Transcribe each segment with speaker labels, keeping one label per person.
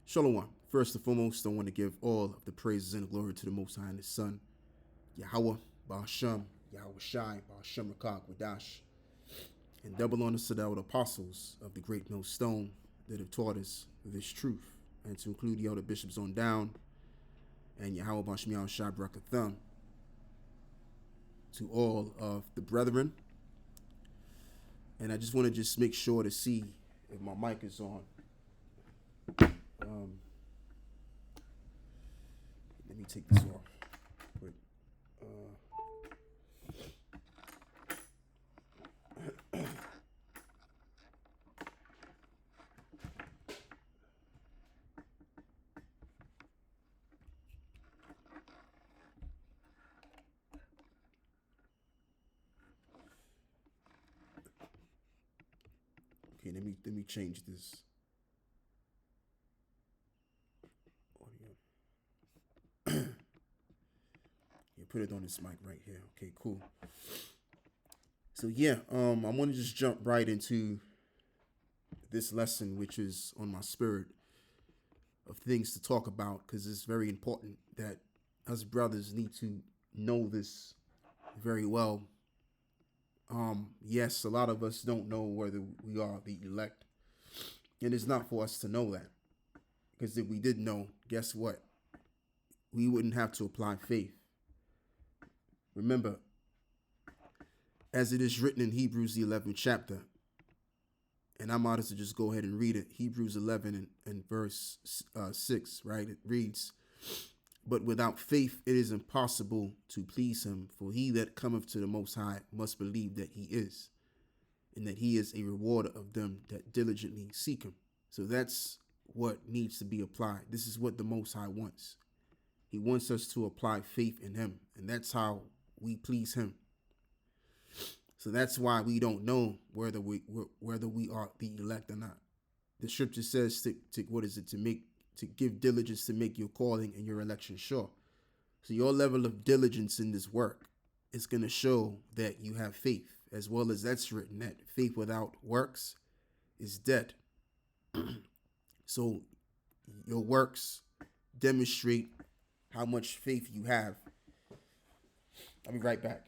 Speaker 1: Shalom. First and foremost, I want to give all of the praises and glory to the Most High and His Son, Yahweh, Ba'ashem, Yahweh Shai, Ba'ashem Rakak, Wadash, and double honors to the apostles of the great millstone that have taught us this truth, and to include the elder bishops on down, and Yahweh Ba'ashem Yahweh Shai Barakatham, to all of the brethren. And I just want to make sure to see if my mic is on. Let me take this off quick. Okay, let me change this audio. Yeah, put it on this mic right here. Okay, cool. So yeah, I want to just jump right into this lesson, which is on my spirit of things to talk about, because it's very important that us brothers need to know this very well. Yes, a lot of us don't know whether we are the elect, and it's not for us to know that, because if we did know, guess what? We wouldn't have to apply faith. Remember, as it is written in Hebrews the 11th chapter, and I'm honest to just go ahead and read it. Hebrews 11 and verse 6, right? It reads, "But without faith it is impossible to please him, for he that cometh to the Most High must believe that he is, and that he is a rewarder of them that diligently seek him." So that's what needs to be applied. This is what the Most High wants. He wants us to apply faith in him, and that's how we please him. So that's why we don't know whether we are the elect or not. The scripture says to give diligence to make your calling and your election sure. So your level of diligence in this work is going to show that you have faith, as well as that's written that faith without works is dead. So your works demonstrate how much faith you have. I'll be right back.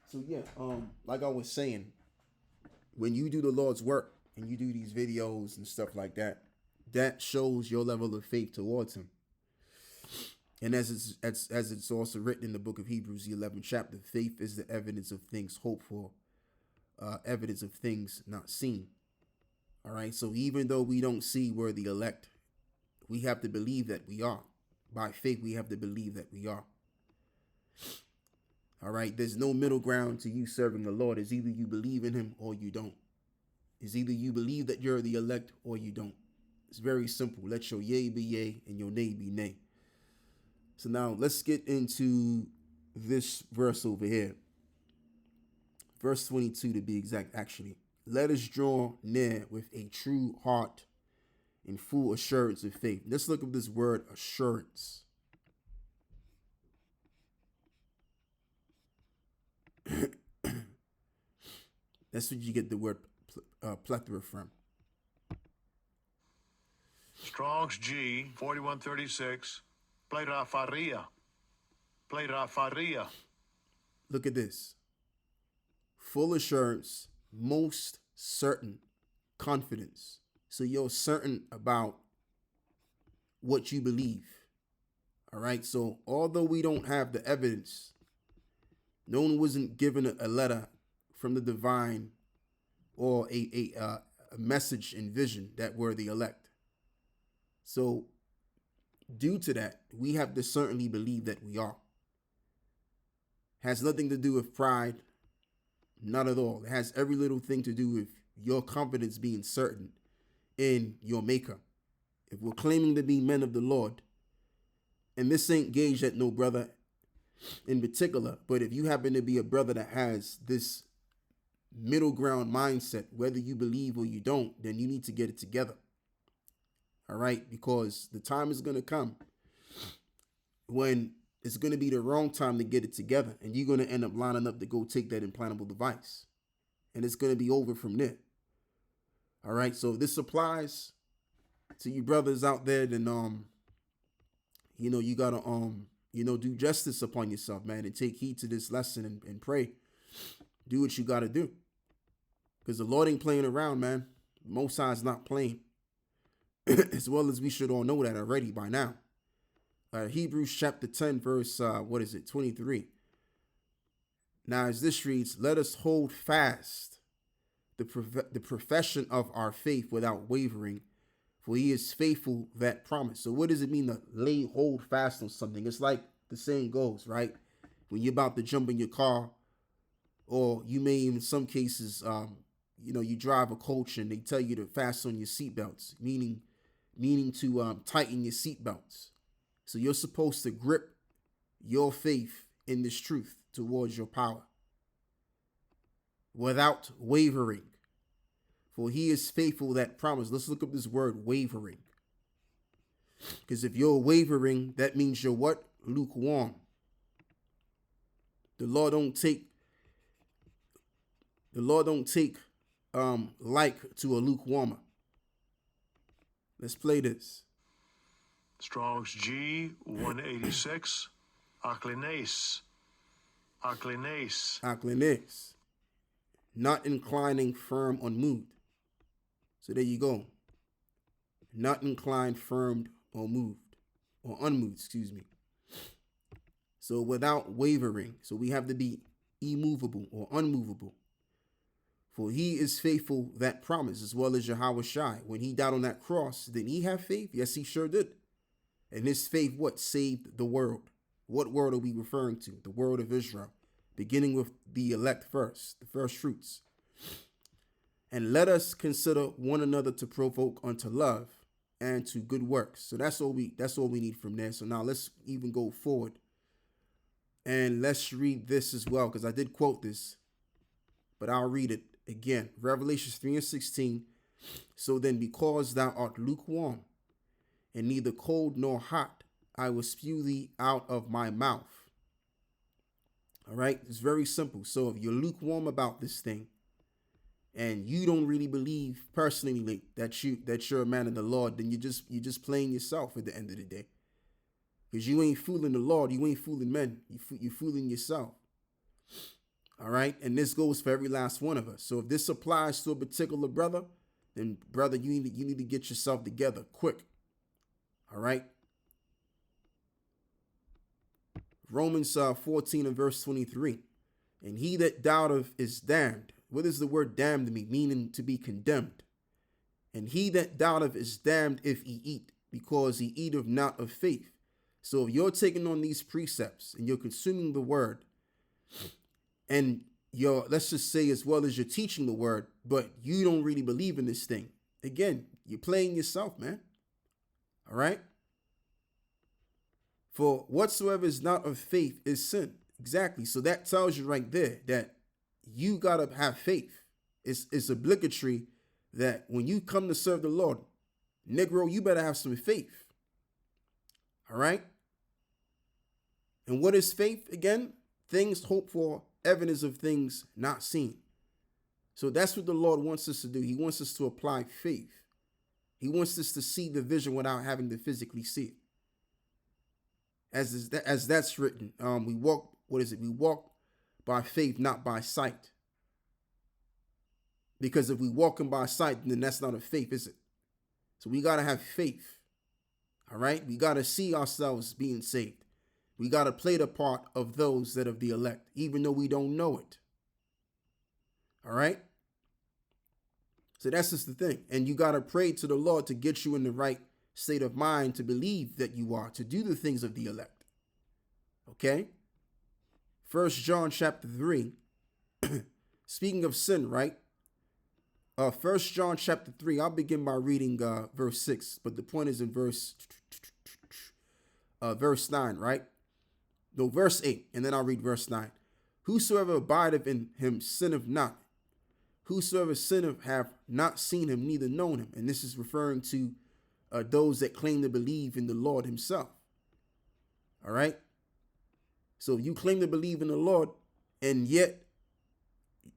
Speaker 1: So yeah, like I was saying, when you do the Lord's work and you do these videos and stuff like that, that shows your level of faith towards him. And as it's also written in the book of Hebrews, the 11th chapter, faith is the evidence of things hoped for, evidence of things not seen. All right. So even though we don't see we're the elect, we have to believe that we are. By faith, we have to believe that we are. All right. There's no middle ground to you serving the Lord. It's either you believe in him or you don't. It's either you believe that you're the elect or you don't. It's very simple. Let your yea be yea and your nay be nay. So now let's get into this verse over here. Verse 22 to be exact, actually. "Let us draw near with a true heart in full assurance of faith." Let's look at this word assurance. That's what you get the word plethora from.
Speaker 2: Strong's G 4136. Pleirafaria. Pleirafaria.
Speaker 1: Look at this. Full assurance, most certain, confidence. So you're certain about what you believe. All right. So although we don't have the evidence, no one wasn't given a letter from the divine or a message and vision that we're the elect. So due to that, we have to certainly believe that we are. Has nothing to do with pride. Not at all. It has every little thing to do with your confidence being certain in your maker. If we're claiming to be men of the Lord, and this ain't gauged at no brother, in particular. But if you happen to be a brother that has this middle ground mindset, whether you believe or you don't, then you need to get it together. All right? Because the time is going to come when it's going to be the wrong time to get it together, and you're going to end up lining up to go take that implantable device, and it's going to be over from there. All right? So if this applies to you brothers out there, then you gotta do justice upon yourself, man, and take heed to this lesson and pray. Do what you gotta do, because the Lord ain't playing around, man. Most High's not playing. As well as we should all know that already by now. Hebrews chapter 10 verse 23. Now as this reads, let us hold fast the profession of our faith without wavering, for he is faithful that promise. So what does it mean to hold fast on something? It's like the saying goes, right? When you're about to jump in your car, or you may, in some cases, you drive a coach and they tell you to fasten your seatbelts, meaning to tighten your seatbelts. So you're supposed to grip your faith in this truth towards your power without wavering. For he is faithful that promise. Let's look up this word wavering. Because if you're wavering, that means you're what? Lukewarm. The Lord don't take like to a lukewarmer. Let's play this.
Speaker 2: Strong's G 186. Aklinase. Aklinase.
Speaker 1: Aklinase. Not inclining, firm, unmoved. So there you go. Not inclined, firm, or moved. Or unmoved, excuse me. So without wavering. So we have to be immovable or unmovable. For he is faithful that promise, as well as Yahweh Shai. When he died on that cross, did he have faith? Yes, he sure did. And his faith, what? Saved the world. What world are we referring to? The world of Israel. Beginning with the elect first, the first fruits. And let us consider one another to provoke unto love and to good works. So that's all we need from there. So now let's even go forward. And let's read this as well, because I did quote this, but I'll read it again. Revelation 3:16. So then, because thou art lukewarm, and neither cold nor hot, I will spew thee out of my mouth. All right, it's very simple. So if you're lukewarm about this thing, and you don't really believe personally that you're a man of the Lord, then you're just playing yourself at the end of the day. Because you ain't fooling the Lord, you ain't fooling men, you're fooling yourself. All right, and this goes for every last one of us. So if this applies to a particular brother, then brother, you need to get yourself together quick. All right. Romans 14 and verse 23. And he that doubteth is damned. What does the word damned mean? Meaning to be condemned. And he that doubteth is damned if he eat, because he eateth not of faith. So if you're taking on these precepts and you're consuming the word, and let's just say as well as you're teaching the word, but you don't really believe in this thing, again, you're playing yourself, man. All right. For whatsoever is not of faith is sin. Exactly. So that tells you right there that you got to have faith. It's obligatory that when you come to serve the Lord, Negro, you better have some faith. All right. And what is faith again? Things hoped for, evidence of things not seen. So that's what the Lord wants us to do. He wants us to apply faith. He wants us to see the vision without having to physically see it. As that's written, we walk. What is it? We walk by faith, not by sight. Because if we walking by sight, then that's not a faith, is it? So we got to have faith. All right. We got to see ourselves being saved. We got to play the part of those that are the elect, even though we don't know it. All right. So that's just the thing. And you got to pray to the Lord to get you in the right state of mind to believe that you are, to do the things of the elect. Okay. 1 John chapter 3. Speaking of sin, right? 1 John chapter 3. I'll begin by reading verse 6, but the point is in verse 9, right? No, verse 8, and then I'll read verse 9. Whosoever abideth in him sinneth not. Whosoever sinneth have not seen him, neither known him. And this is referring to those that claim to believe in the Lord himself. All right. So if you claim to believe in the Lord and yet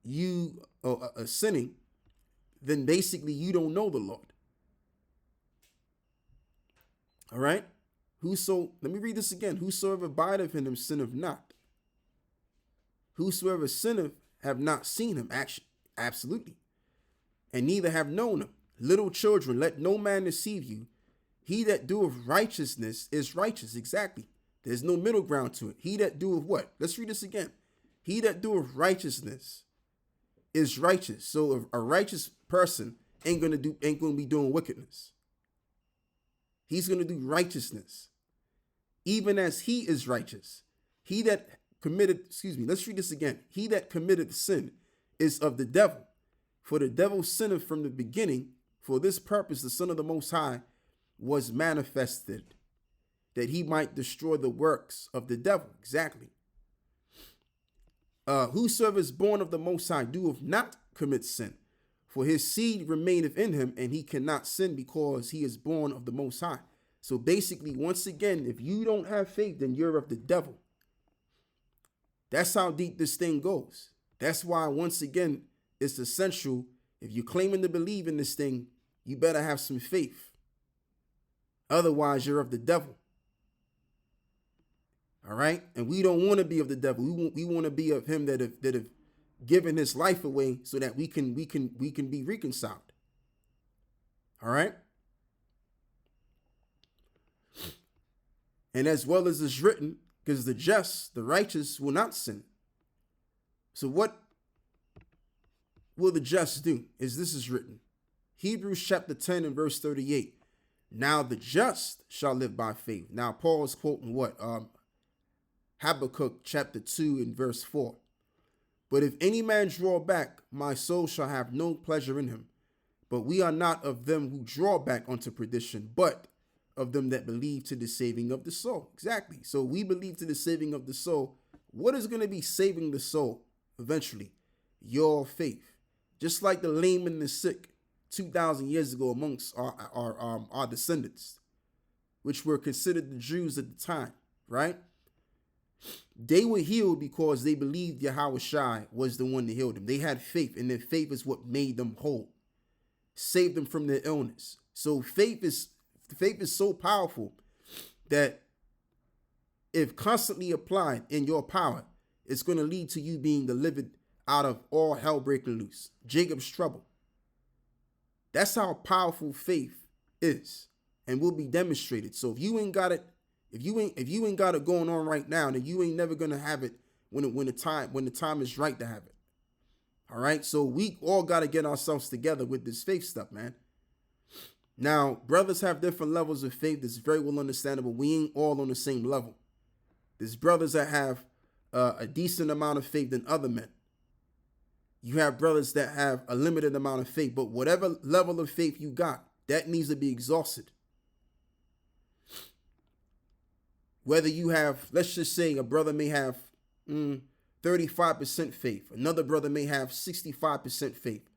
Speaker 1: you are sinning, then basically you don't know the Lord. All right. Let me read this again. Whosoever abideth in him sinneth not. Whosoever sinneth have not seen him. Absolutely. And neither have known him. Little children, let no man deceive you. He that doeth righteousness is righteous. Exactly. There's no middle ground to it. He that doeth what? Let's read this again. He that doeth righteousness is righteous. So if a righteous person ain't gonna be doing wickedness. He's gonna do righteousness, even as he is righteous. He that committed, let's read this again. He that committed sin is of the devil, for the devil sinned from the beginning. For this purpose the Son of the Most High was manifested, that he might destroy the works of the devil. Exactly. Whosoever is born of the Most High doeth not commit sin, for his seed remaineth in him, and he cannot sin because he is born of the Most High. So basically, once again, if you don't have faith, then you're of the devil. That's how deep this thing goes. That's why, once again, it's essential. If you're claiming to believe in this thing, you better have some faith. Otherwise, you're of the devil. All right. And we don't want to be of the devil. We want to be of him that have given his life away so that we can be reconciled. All right. And as well as it's written, because the just, the righteous will not sin. So what will the just do? This is written. Hebrews chapter 10 and verse 38. Now the just shall live by faith. Now Paul is quoting what? Habakkuk chapter 2 and verse 4. But if any man draw back, my soul shall have no pleasure in him. But we are not of them who draw back unto perdition, but of them that believe to the saving of the soul. Exactly. So we believe to the saving of the soul. What is going to be saving the soul eventually? Your faith. Just like the lame and the sick 2,000 years ago amongst our descendants, which were considered the Jews at the time, right? They were healed because they believed Yahweh Shai was the one that healed them. They had faith, and their faith is what made them whole, saved them from their illness. So faith is so powerful that if constantly applied in your power, it's going to lead to you being delivered out of all hell breaking loose, Jacob's trouble. That's how powerful faith is, and will be demonstrated. So if you ain't got it, if you ain't got it going on right now, then you ain't never gonna have it when the time is right to have it. All right. So we all got to get ourselves together with this faith stuff, man. Now, brothers have different levels of faith. That's very well understandable. We ain't all on the same level. There's brothers that have a decent amount of faith than other men. You have brothers that have a limited amount of faith, but whatever level of faith you got, that needs to be exhausted. Whether you have, let's just say a brother may have 35% faith. Another brother may have 65% faith.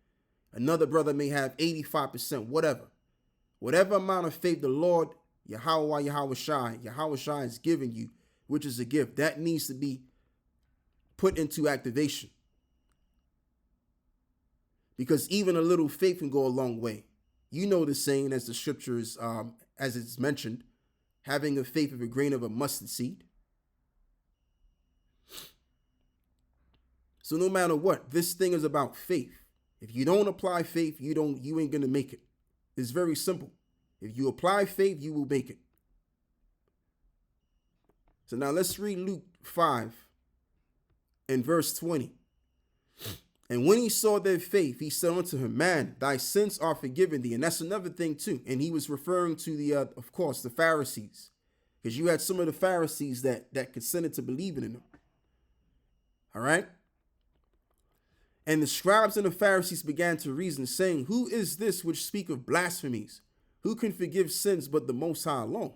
Speaker 1: Another brother may have 85%, whatever. Whatever amount of faith the Lord, Yahweh Shai is giving you, which is a gift, that needs to be put into activation. Because even a little faith can go a long way. You know the saying, as the scriptures, as it's mentioned, having a faith of a grain of a mustard seed. So no matter what, this thing is about faith. If you don't apply faith, you ain't gonna make it. It's very simple. If you apply faith, you will make it. So now let's read Luke 5 and verse 20. And when he saw their faith, he said unto him, man, thy sins are forgiven thee. And that's another thing too. And he was referring to the, of course, the Pharisees, because you had some of the Pharisees that consented to believing in him. All right. And the scribes and the Pharisees began to reason, saying, who is this which speak of blasphemies? Who can forgive sins but the Most High alone?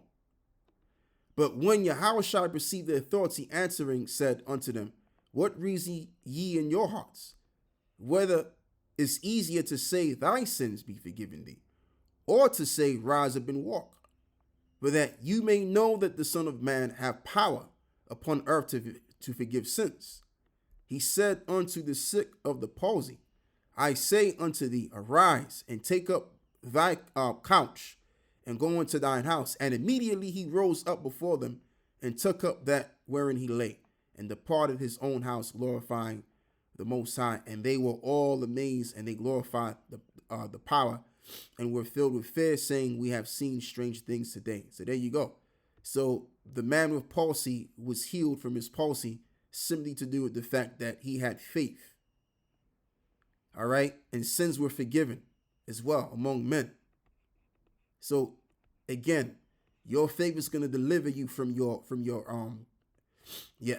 Speaker 1: But when Yahushua perceived their thoughts, he answering said unto them, what reason ye in your hearts? Whether it's easier to say, thy sins be forgiven thee, or to say, rise up and walk. But that you may know that the Son of Man have power upon earth to forgive sins. He said unto the sick of the palsy, I say unto thee, arise and take up thy couch and go into thine house. And immediately he rose up before them and took up that wherein he lay and departed his own house, glorifying the Most High. And they were all amazed, and they glorified the power and were filled with fear, saying, we have seen strange things today. So there you go. So the man with palsy was healed from his palsy simply to do with the fact that he had faith. All right. And sins were forgiven as well among men. So again, your faith is going to deliver you from your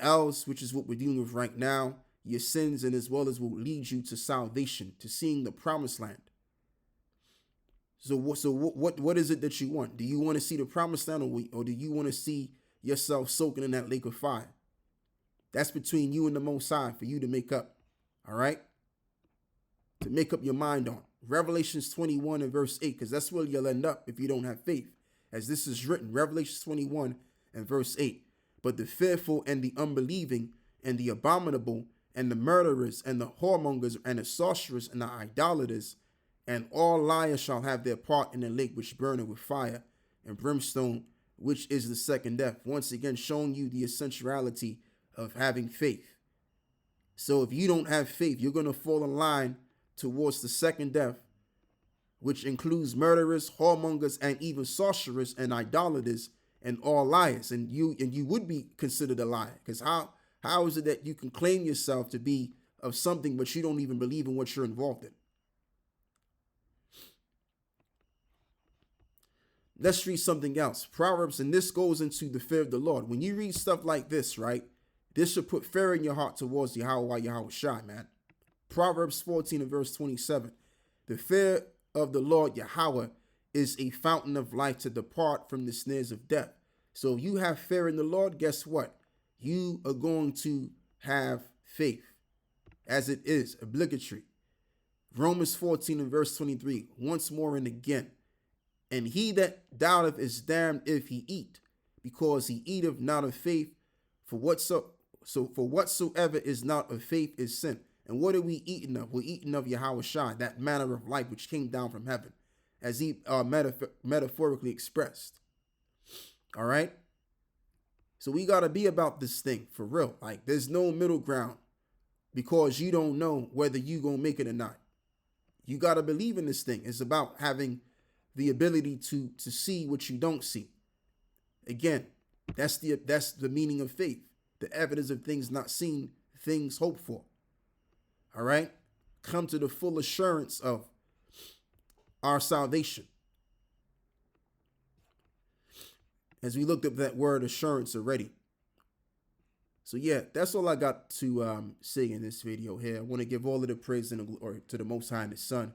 Speaker 1: L's, which is what we're dealing with right now, your sins, and as well as will lead you to salvation, to seeing the promised land. So what is it that you want? Do you want to see the promised land, or do you want to see yourself soaking in that lake of fire? That's between you and the Most High for you to make up. All right? To make up your mind on. Revelations 21 and verse 8, because that's where you'll end up if you don't have faith. As this is written, Revelations 21 and verse 8. But the fearful and the unbelieving and the abominable and the murderers and the whoremongers and the sorcerers and the idolaters and all liars shall have their part in the lake which burneth with fire and brimstone, which is the second death. Once again, showing you the essentiality of having faith. So if you don't have faith, you're going to fall in line towards the second death, which includes murderers, whoremongers, and even sorcerers and idolaters and all liars. And you would be considered a liar, because how is it that you can claim yourself to be of something but you don't even believe in what you're involved in? Let's read something else. Proverbs, and this goes into the fear of the Lord. When you read stuff like this, right, this should put fear in your heart towards Yahushua, man. Proverbs 14 and verse 27. The fear of the Lord Yahweh is a fountain of life to depart from the snares of death. So if you have fear in the Lord, guess what? You are going to have faith, as it is obligatory. Romans 14 and verse 23. Once more and again. And he that doubteth is damned if he eat, because he eateth not of faith. For whatsoever is not of faith is sin. And what are we eating of? We're eating of Yahushua, that manner of life which came down from heaven, as he metaphorically expressed. All right. So we got to be about this thing for real. Like, there's no middle ground, because you don't know whether you going to make it or not. You got to believe in this thing. It's about having the ability to see what you don't see. Again, that's the meaning of faith. The evidence of things not seen, things hoped for. All right? Come to the full assurance of our salvation. As we looked up that word assurance already. So yeah, that's all I got to say in this video here. I want to give all of the praise and the glory to the Most High and His Son,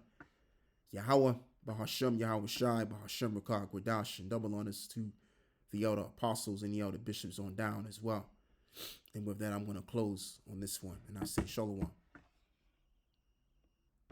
Speaker 1: Yahweh, Bahashem, Yahweh Shai, Bahashem Rakah Gwadash, and double honors to the elder apostles and the elder bishops on down as well. And with that, I'm going to close on this one. And I say Shalom.